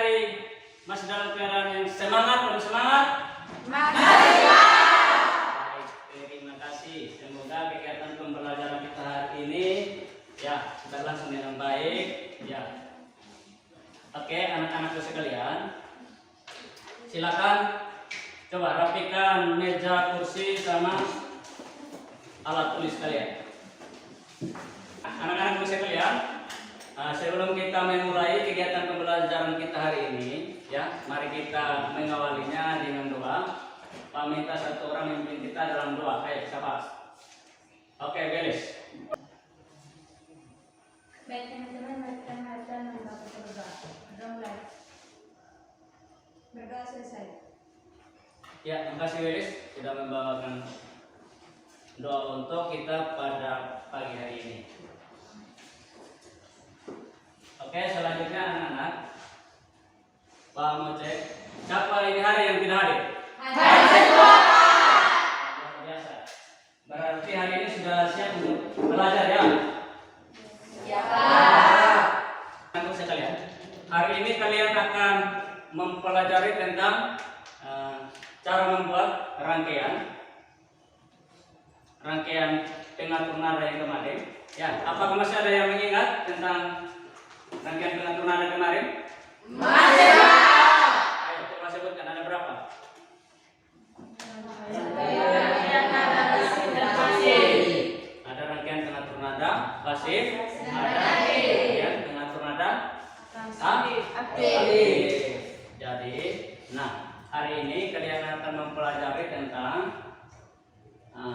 hari masih dalam keadaan yang semangat, penuh semangat? Makasih. Baik, terima kasih. Semoga kegiatan pembelajaran kita hari ini ya berlangsung dengan baik. Ya. Oke, anak-anakku sekalian, silakan coba rapikan meja, kursi, sama alat tulis kalian. Anak-anakku sekalian, sebelum kita memulai kegiatan pembelajaran kita hari ini, ya, mari kita mengawalinya dengan doa. Pak minta satu orang memimpin kita dalam doa. Ayo, siapa? Oke, beres. Baik teman-teman, mari kita menghadapkan membaca berdoa. Berdoa mulai. Berdoa selesai. Ya, terima kasih Beres sudah membawakan doa untuk kita pada pagi hari ini. Oke, selanjutnya anak-anak, Pak mau cek siapa ini hari yang tidak hadir? Hari kedua. Luar biasa. Berarti hari ini sudah siap untuk belajar ya? Ya, Pak. Anak sekalian, hari ini kalian akan mempelajari tentang cara membuat rangkaian pengatur nada yang kemarin. Ya, apakah masih ada yang mengingat tentang rangkaian pengatur nada kemarin? Masih, Pak. Ayo coba sebutkan ada berapa? Ada rangkaian pengatur nada pasif, ada rangkaian pengatur nada aktif. Jadi, nah hari ini kalian akan mempelajari tentang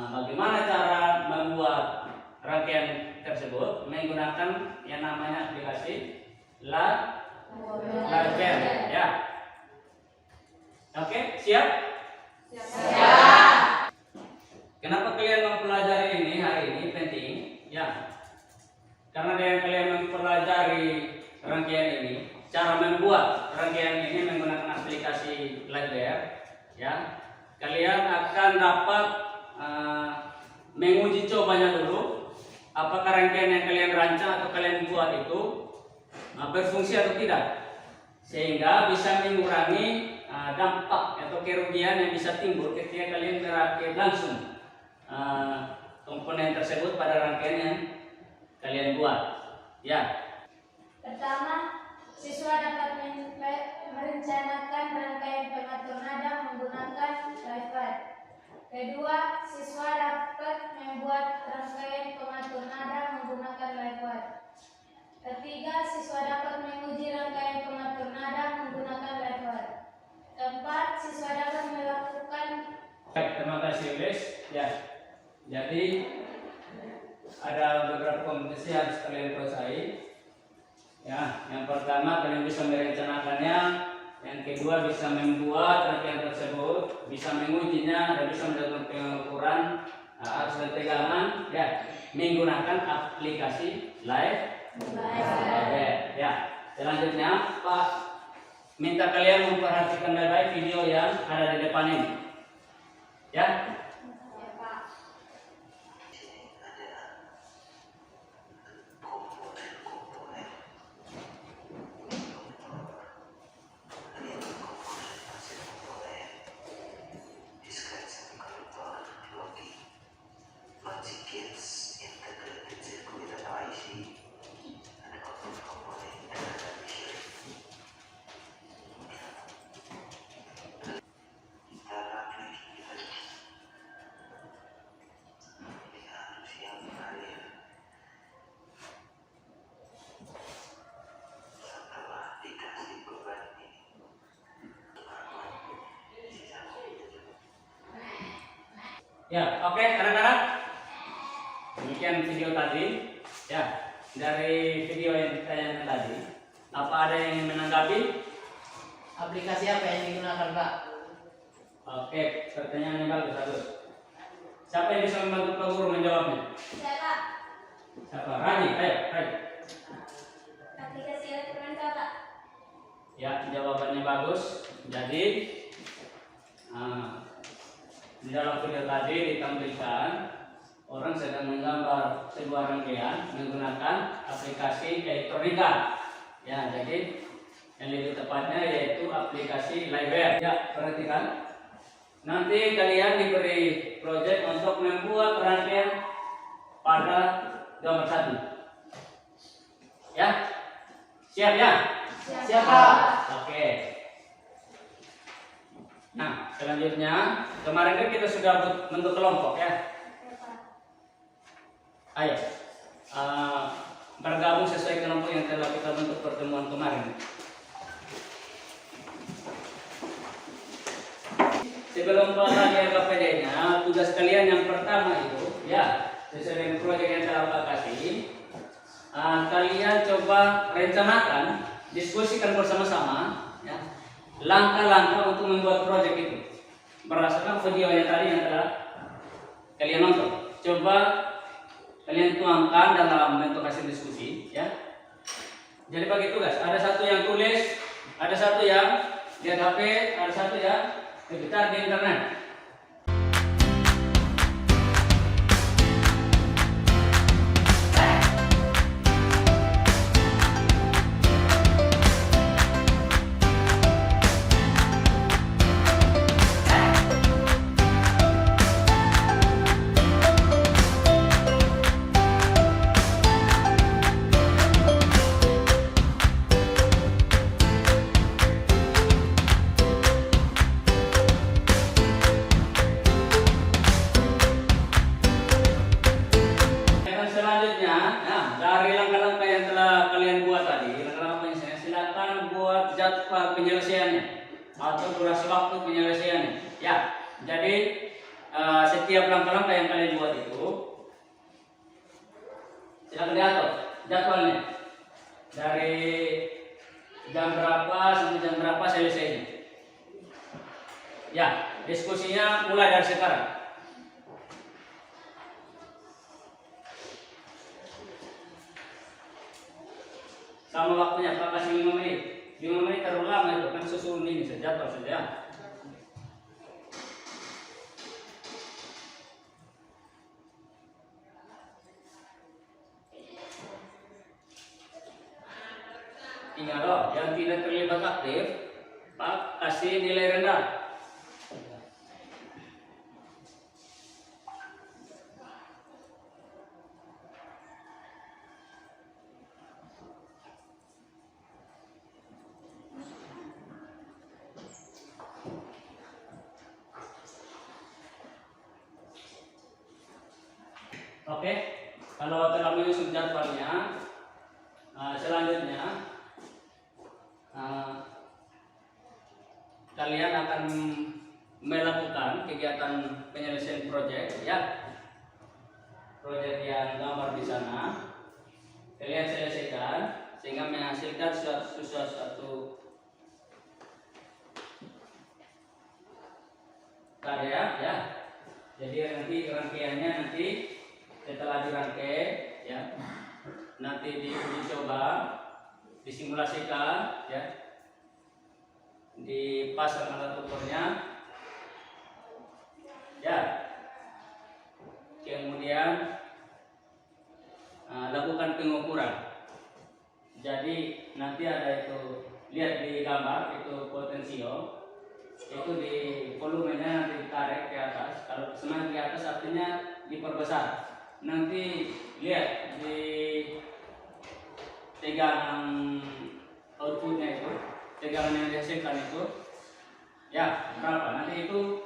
bagaimana cara membuat rangkaian tersebut menggunakan yang namanya aplikasi Lazer, ya. Oke, siap? Siap. Kenapa kalian mempelajari ini hari ini penting? Ya, karena dengan kalian mempelajari rangkaian ini, cara membuat rangkaian ini menggunakan aplikasi Lazer, ya, kalian akan dapat menguji cobanya dulu, apakah rangkaian yang kalian rancang atau kalian buat itu berfungsi atau tidak, sehingga bisa mengurangi dampak atau kerugian yang bisa timbul ketika kalian merakit langsung komponen tersebut pada rangkaian yang kalian buat. Ya. Pertama, siswa dapat merencanakan rangkaian pengatur nada menggunakan Lazer. Kedua, siswa dapat membuat rangkaian pengatur nada menggunakan Lazer. Ketiga, siswa dapat menguji rangkaian pengatur nada menggunakan Lazer. Keempat, siswa dapat melakukan. Baik, terima kasih Liz. Ya, jadi ada beberapa kompetisi yang harus kalian kuasai. Ya, yang pertama kalian bisa merencanakannya, yang kedua bisa membuat rangkaian tersebut, bisa mengujinya, dan bisa melakukan pengukuran arus dan tegangan, ya, menggunakan aplikasi Lazer. Ya, selanjutnya Pak minta kalian memperhatikan baik-baik video yang ada di depan ini. Ya. Ya, oke anak-anak. Demikian video tadi. Ya, dari video yang ditayangkan tadi, apa ada yang ingin menanggapi? Aplikasi apa yang digunakan, Pak? Oke, pertanyaannya bagus. Siapa yang bisa membantu Pak Guru menjawabnya? Siapa? Siapa? Rani, ayo. Aplikasi elektronik apa? Ya, jawabannya bagus. Jadi, di dalam video tadi ditampilkan orang sedang menggambar sebuah rangkaian menggunakan aplikasi elektronika. Ya, jadi Yang lebih tepatnya yaitu aplikasi Liveware. Ya, perhatikan. Nanti kalian diberi proyek untuk membuat rangkaian pada gambar satu. Ya, siap ya? Siap, Pak. Oke. Nah, selanjutnya kemarin kan kita sudah bentuk kelompok ya. Ayo, bergabung sesuai kelompok yang telah kita bentuk pertemuan kemarin. Sebelum pelatihan KPD-nya, tugas kalian yang pertama itu, ya, sesuai dengan proyek yang telah Pak kasih, kalian coba rencanakan, diskusikan bersama-sama, ya, langkah-langkah untuk membuat proyek itu. Berdasarkan video yang tadi yang telah kalian nonton, coba kalian tuangkan dalam bentuk hasil diskusi, ya. Jadi bagi tugas, ada satu yang tulis, ada satu yang lihat HP, ada satu yang sekitar di internet. Dan selanjutnya, nah, dari langkah-langkah yang telah kalian buat tadi, langkah-langkah penyelesaian, silakan buat jadwal penyelesaiannya atau durasi waktu penyelesaiannya. Ya, jadi setiap langkah-langkah yang kalian buat itu, silakan diatur jadwalnya dari jam berapa sampai jam berapa selesainya. Ya, diskusinya mulai dari sekarang. Sama waktunya, Pak kasih 5 menit. 5 menit terlalu lama itu kan susun ini saja atau saja. Ingat loh, yang tidak terlibat aktif, Pak kasih nilai rendah. Oke, kalau telah menyusun jadwalnya, selanjutnya kalian akan melakukan kegiatan penyelesaian proyek, ya, proyek yang gambar di sana. Kalian selesaikan sehingga menghasilkan suatu karya, ya. Jadi nanti rangkaiannya nanti setelah dirangkai, ya, nanti diuji coba, disimulasikan, ya, dipasang alat ukurnya, ya, kemudian lakukan pengukuran. Jadi nanti ada itu, lihat di gambar itu potensio, itu di volumenya nanti ditarik ke atas. Kalau semakin ke atas artinya diperbesar. Nanti lihat di tegangan outputnya itu, tegangan yang dihasilkan itu, ya, berapa. Nanti itu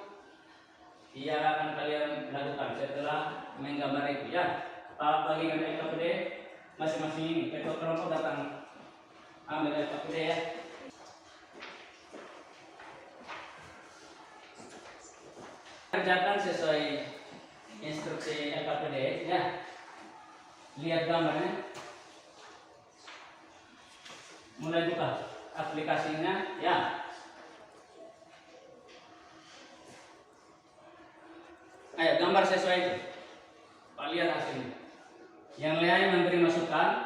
dia akan kalian lakukan setelah menggambar itu, ya. Pak bagikan LKPD masing-masing ini, ketua kelompok datang ambil LKPD, ya. Kerjakan sesuai instruksi LKPD, ya. Lihat gambarnya, mulai buka aplikasinya, ya. Ayo gambar sesuai itu, Pak lihat hasilnya. Yang lain memberi masukan.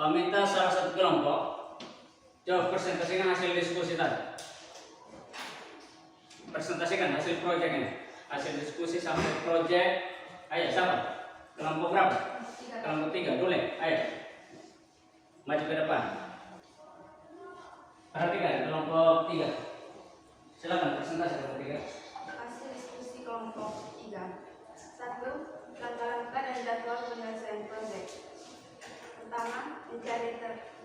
Paminta salah satu kelompok coba presentasikan hasil diskusi tadi. Presentasikan hasil proyek ini. Hasil diskusi sampai proyek. Ayo siapa? Kelompok berapa? Kelompok 3 boleh. Ayo. Maju ke depan. Perhatikan kelompok 3. Silakan presentasi kelompok 3. Hasil diskusi kelompok 3. 1. Langkah-langkah dan jadwal penyelesaian proyek. Pertama, mencari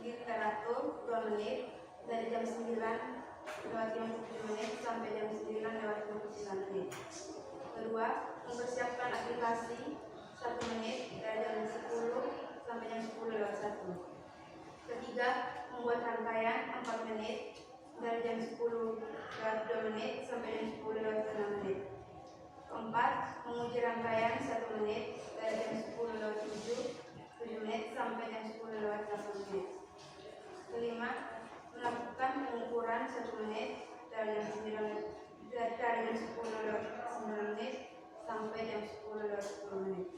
literatur 2 menit dari jam 9:57 sampai jam 9:59 menit. Kedua, mempersiapkan aplikasi 1 menit dari jam 10 sampai jam 10:01. Ketiga, membuat rangkaian 4 menit dari jam 10:02 menit sampai jam 10:06 menit. Keempat, menguji rangkaian 1 menit dari jam 10:07 menit sampai jam 10:08 menit. Kelima, melakukan pengukuran 1 menit dari jam 10:09 menit sampai jam 10:10 menit.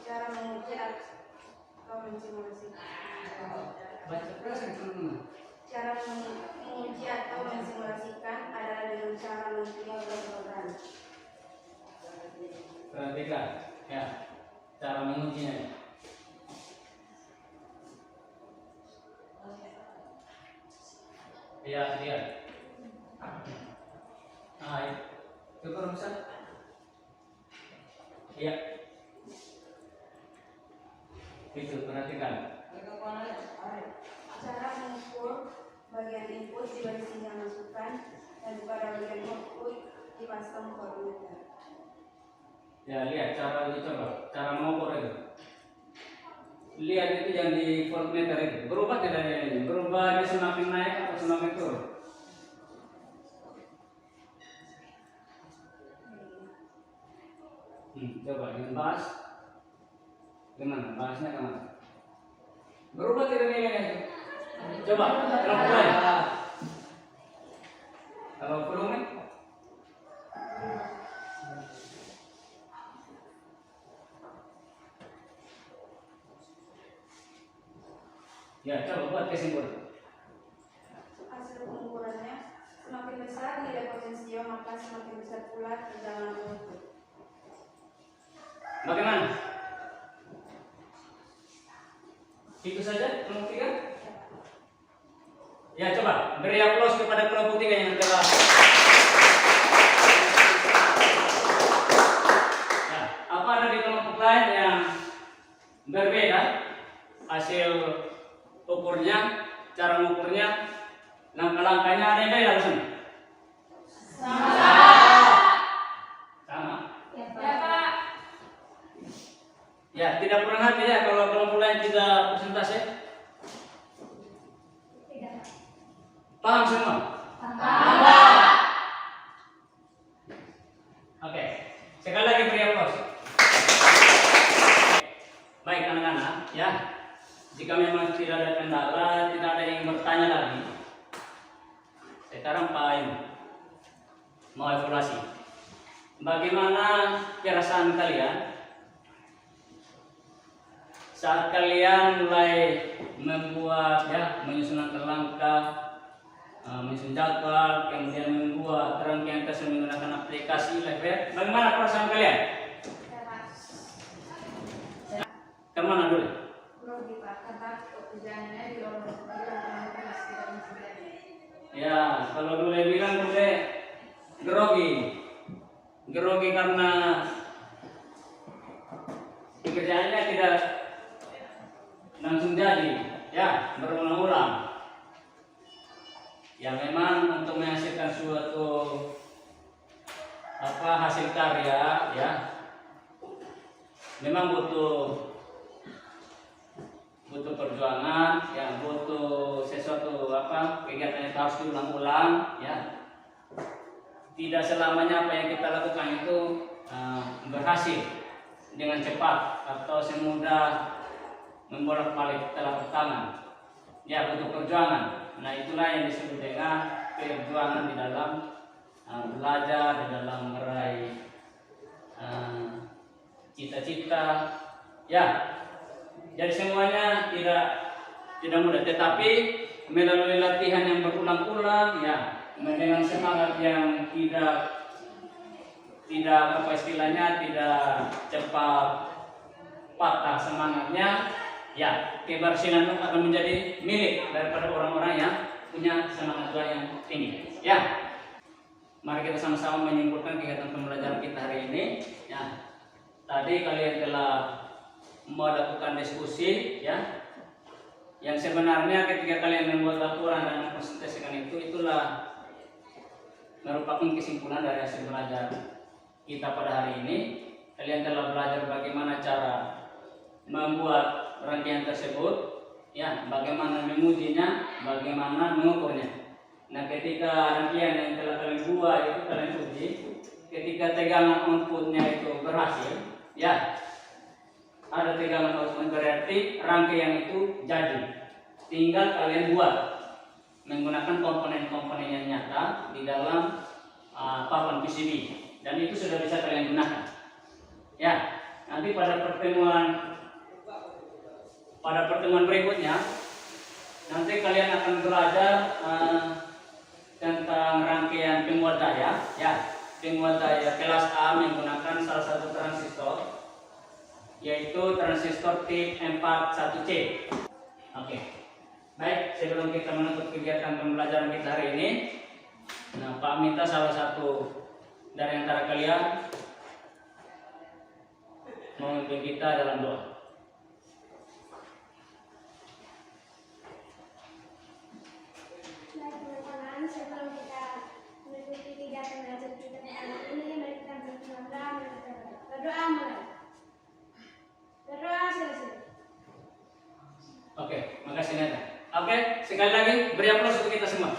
Cara menguji atau mensimulasikan. Cara menguji atau mensimulasikan adalah dengan cara mengklik program. Perhatikan ya cara mengujinya. Iya, lihat. Itu rusak. Iya. Itu perhatikan. Cara mengukur bagian input di bagian yang masukkan dan pada bagian output dipasang voltmeter. Ya lihat cara dicoba, cara mengukur itu. Lihat itu yang di voltmeter itu berubah tidak ini? Berubah dia semakin naik atau semakin turun? Coba dengan bahas. Gimana? Bahasnya kemana? Berubah tidak nilainya itu? Coba, kalau mulai. Kalau volume? Ya, coba buat kesimpulan. Hasil pengukurannya, semakin besar nilai potensio maka semakin besar pula tegangan output. Bagaimana? Itu saja kelompok 3? Ya coba beri aplaus kepada kelompok 3 yang telah. Ya, apa ada di kelompok lain yang berbeda hasil ukurnya, cara mengukurnya, langkah-langkahnya ada yang beda di sini? Sama. Ya Pak. Ya, tidak kurang hati ya kalau kelompok lain tidak presentasi. Tidak. Paham semua? Paham. Oke, sekali lagi beri aplaus. Baik anak-anak, ya. Jika memang tidak ada kendala, tidak ada yang bertanya lagi. Sekarang Pak Ayu mau evaluasi. Bagaimana perasaan kalian saat kalian mulai membuat menyusun langkah, menyusun jadwal, kemudian membuat rangkaian tes menggunakan aplikasi Live? Bagaimana perasaan kalian? Kemana dulu? Grogi Pak, karena pekerjaannya di luar Ya, kalau dulu bilang dulu grogi karena pekerjaannya tidak langsung jadi, ya berulang-ulang. Ya memang untuk menghasilkan suatu hasil karya, ya memang butuh perjuangan, ya butuh sesuatu kegiatan yang harus diulang-ulang, ya. Tidak selamanya apa yang kita lakukan itu berhasil dengan cepat atau semudah membolak-balik telapak tangan. Ya butuh perjuangan. Nah itulah yang disebut dengan perjuangan di dalam belajar, di dalam meraih cita-cita. Ya. Jadi semuanya tidak mudah, tetapi melalui latihan yang berulang-ulang ya, dengan semangat yang tidak apa istilahnya, tidak cepat patah semangatnya, ya kebersihan akan menjadi milik daripada orang-orang yang punya semangat doa yang tinggi. Ya, mari kita sama-sama menyimpulkan kegiatan pembelajaran kita hari ini. Ya, tadi kalian telah melakukan diskusi, ya, yang sebenarnya ketika kalian membuat laporan dan mempresentasikan itulah merupakan kesimpulan dari hasil belajar kita pada hari ini. Kalian telah belajar bagaimana cara membuat rangkaian tersebut, ya, bagaimana mengujinya, bagaimana mengukurnya. Nah, ketika rangkaian yang telah kalian buat itu kalian uji, ketika tegangan outputnya itu berhasil, ya, ada tegangan output berarti rangkaian itu jadi. Tinggal kalian buat menggunakan komponen-komponen yang nyata di dalam papan PCB, dan itu sudah bisa kalian gunakan. Ya, nanti pada pertemuan berikutnya nanti kalian akan belajar tentang rangkaian penguat daya, ya, penguat daya kelas A menggunakan salah satu transistor, yaitu transistor tip 41C. Oke. Baik, sebelum kita menutup kegiatan pembelajaran kita hari ini, nah, Pak minta salah satu dari antara kalian memimpin kita dalam doa. Baik teman-teman, sebelum kita mengikuti kegiatan belajar kita hari ini, mari kita berdoa mulai. Berdoa selesai. Oke, makasih Neta. Oke, sekali lagi beri aplaus untuk kita semua.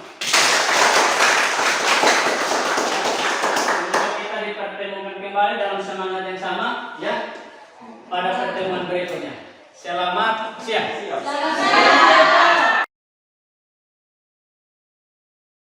Semoga kita dipertemukan kembali dalam semangat yang sama, ya, pada pertemuan berikutnya. Selamat siang.